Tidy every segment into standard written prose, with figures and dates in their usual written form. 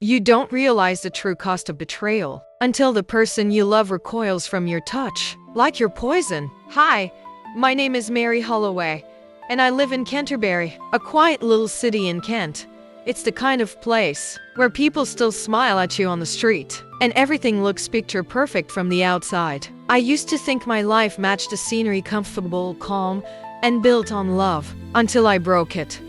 You don't realize the true cost of betrayal until the person you love recoils from your touch, like your poison. Hi, my name is Mary Holloway, and I live in Canterbury, a quiet little city in Kent. It's the kind of place where people still smile at you on the street, and everything looks picture perfect from the outside. I used to think my life matched the scenery, comfortable, calm, and built on love, until I broke it.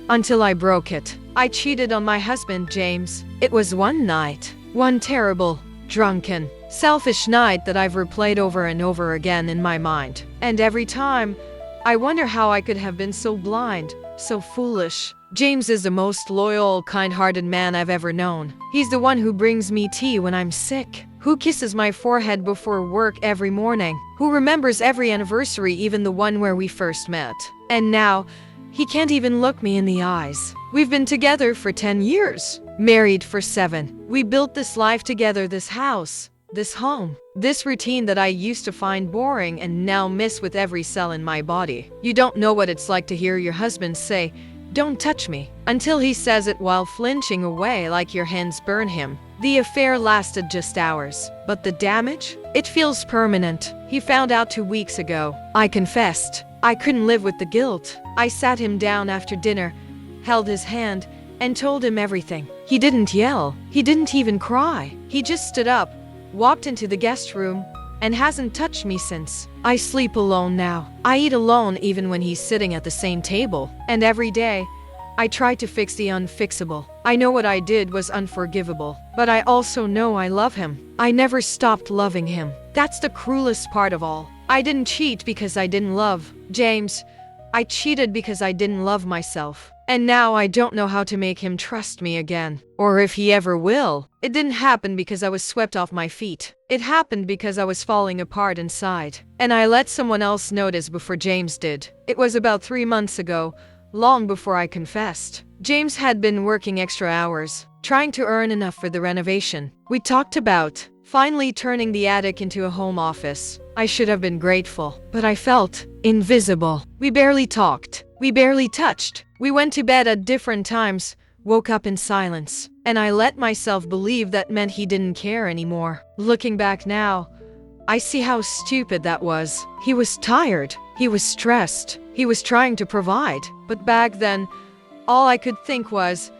I cheated on my husband, James. It was one night, one terrible, drunken, selfish night that I've replayed over and over again in my mind. And every time, I wonder how I could have been so blind, so foolish. James is the most loyal, kind-hearted man I've ever known. He's the one who brings me tea when I'm sick, who kisses my forehead before work every morning, who remembers every anniversary, even the one where we first met. And now, he can't even look me in the eyes. We've been together for 10 years, married for 7. We built this life together, this house, this home, this routine that I used to find boring and now miss with every cell in my body. You don't know what it's like to hear your husband say, "Don't touch me," until he says it while flinching away like your hands burn him. The affair lasted just hours, but the damage? It feels permanent. He found out 2 weeks ago. I confessed. I couldn't live with the guilt. I sat him down after dinner, held his hand, and told him everything. He didn't yell. He didn't even cry. He just stood up, walked into the guest room, and hasn't touched me since. I sleep alone now. I eat alone even when he's sitting at the same table. And every day, I try to fix the unfixable. I know what I did was unforgivable, but I also know I love him. I never stopped loving him. That's the cruelest part of all. I didn't cheat because I didn't love James. I cheated because I didn't love myself. And now I don't know how to make him trust me again, or if he ever will. It didn't happen because I was swept off my feet. It happened because I was falling apart inside. And I let someone else notice before James did. It was about 3 months ago, long before I confessed. James had been working extra hours, trying to earn enough for the renovation. We talked about finally turning the attic into a home office. I should have been grateful, but I felt invisible. We barely talked. We barely touched. We went to bed at different times, woke up in silence, and I let myself believe that meant he didn't care anymore. Looking back now, I see how stupid that was. He was tired. He was stressed. He was trying to provide. But back then, all I could think was,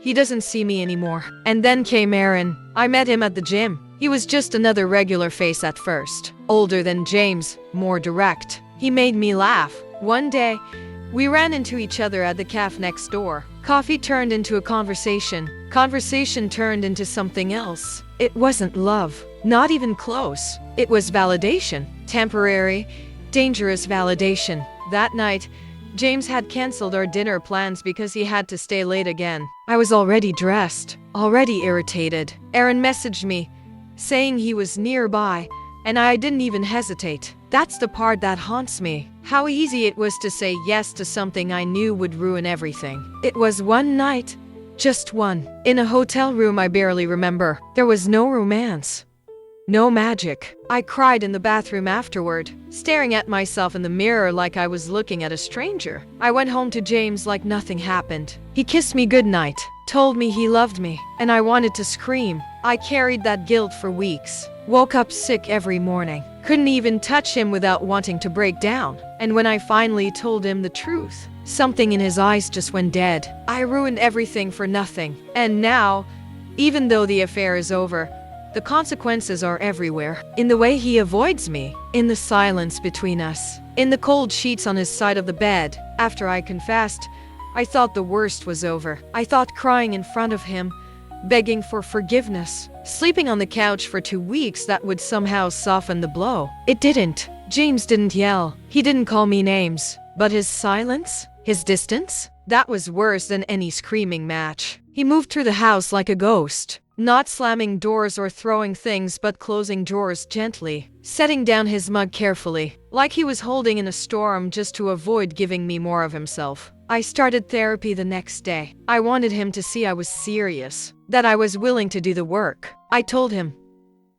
he doesn't see me anymore. And then came Aaron. I met him at the gym. He was just another regular face at first. Older than James, more direct. He made me laugh. One day, we ran into each other at the cafe next door. Coffee turned into a conversation. Conversation turned into something else. It wasn't love. Not even close. It was validation. Temporary, dangerous validation. That night, James had canceled our dinner plans because he had to stay late again. I was already dressed, already irritated. Aaron messaged me, saying he was nearby, and I didn't even hesitate. That's the part that haunts me. How easy it was to say yes to something I knew would ruin everything. It was one night, just one, in a hotel room I barely remember. There was no romance, no magic. I cried in the bathroom afterward, staring at myself in the mirror like I was looking at a stranger. I went home to James like nothing happened. He kissed me goodnight, told me he loved me, and I wanted to scream. I carried that guilt for weeks. Woke up sick every morning. Couldn't even touch him without wanting to break down. And when I finally told him the truth, something in his eyes just went dead. I ruined everything for nothing. And now, even though the affair is over, the consequences are everywhere. In the way he avoids me, in the silence between us, in the cold sheets on his side of the bed. After I confessed, I thought the worst was over. I thought crying in front of him, begging for forgiveness, sleeping on the couch for 2 weeks, that would somehow soften the blow. It didn't. James didn't yell. He didn't call me names. But his silence, his distance, that was worse than any screaming match. He moved through the house like a ghost, not slamming doors or throwing things but closing drawers gently, setting down his mug carefully, like he was holding in a storm just to avoid giving me more of himself. I started therapy the next day. I wanted him to see I was serious, that I was willing to do the work. I told him,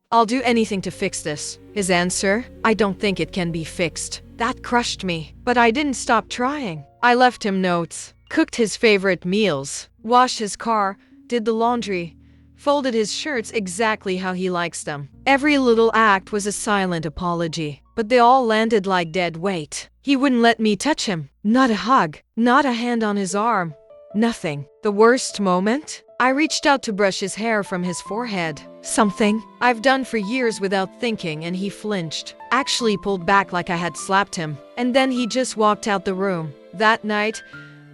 "I'll do anything to fix this." His answer, "I don't think it can be fixed." That crushed me, but I didn't stop trying. I left him notes, cooked his favorite meals, washed his car, did the laundry, folded his shirts exactly how he likes them. Every little act was a silent apology, but they all landed like dead weight. He wouldn't let me touch him. Not a hug, not a hand on his arm. Nothing. The worst moment? I reached out to brush his hair from his forehead. Something I've done for years without thinking, and he flinched. Actually pulled back like I had slapped him. And then he just walked out the room. That night,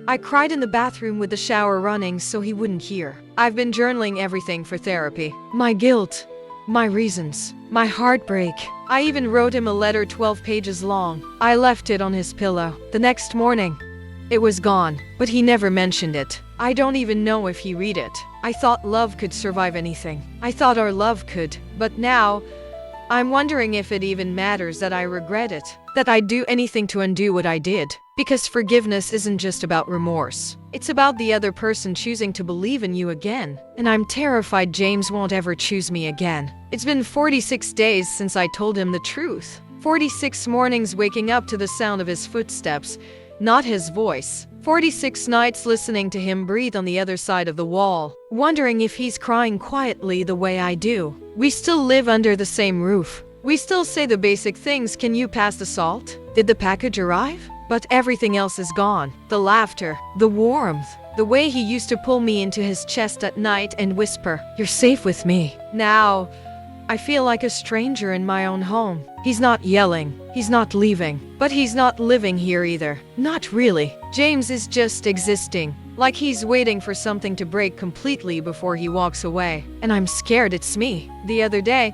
I cried in the bathroom with the shower running so he wouldn't hear. I've been journaling everything for therapy. My guilt, my reasons, my heartbreak. I even wrote him a letter 12 pages long. I left it on his pillow. The next morning, it was gone, but he never mentioned it. I don't even know if he read it. I thought love could survive anything. I thought our love could. But now, I'm wondering if it even matters that I regret it, that I'd do anything to undo what I did. Because forgiveness isn't just about remorse. It's about the other person choosing to believe in you again. And I'm terrified James won't ever choose me again. It's been 46 days since I told him the truth. 46 mornings waking up to the sound of his footsteps, not his voice. 46 nights listening to him breathe on the other side of the wall, wondering if he's crying quietly the way I do. We still live under the same roof. We still say the basic things. Can you pass the salt? Did the package arrive? But everything else is gone. The laughter, the warmth, the way he used to pull me into his chest at night and whisper, "You're safe with me." Now, I feel like a stranger in my own home. He's not yelling, he's not leaving, but he's not living here either. Not really. James is just existing, like he's waiting for something to break completely before he walks away. And I'm scared it's me. The other day,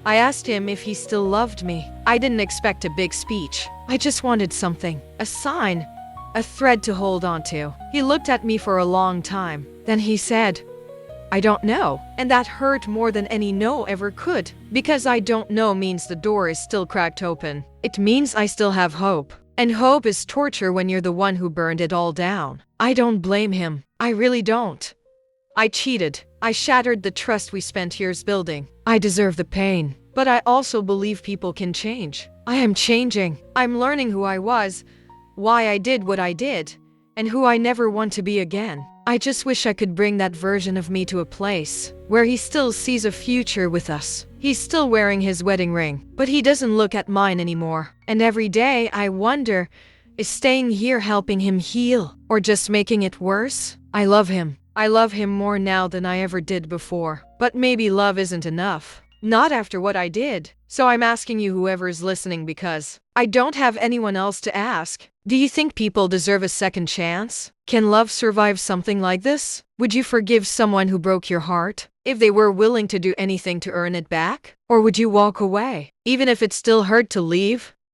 I asked him if he still loved me. I didn't expect a big speech. I just wanted something, a sign, a thread to hold on to. He looked at me for a long time. Then he said, "I don't know." And that hurt more than any no ever could. Because I don't know means the door is still cracked open. It means I still have hope. And hope is torture when you're the one who burned it all down. I don't blame him. I really don't. I cheated. I shattered the trust we spent years building. I deserve the pain. But I also believe people can change. I am changing. I'm learning who I was, why I did what I did, and who I never want to be again. I just wish I could bring that version of me to a place where he still sees a future with us. He's still wearing his wedding ring, but he doesn't look at mine anymore. And every day I wonder, is staying here helping him heal or just making it worse? I love him. I love him more now than I ever did before. But maybe love isn't enough. Not after what I did. So I'm asking you, whoever's listening, because I don't have anyone else to ask. Do you think people deserve a second chance? Can love survive something like this? Would you forgive someone who broke your heart if they were willing to do anything to earn it back? Or would you walk away, even if it still hurt to leave?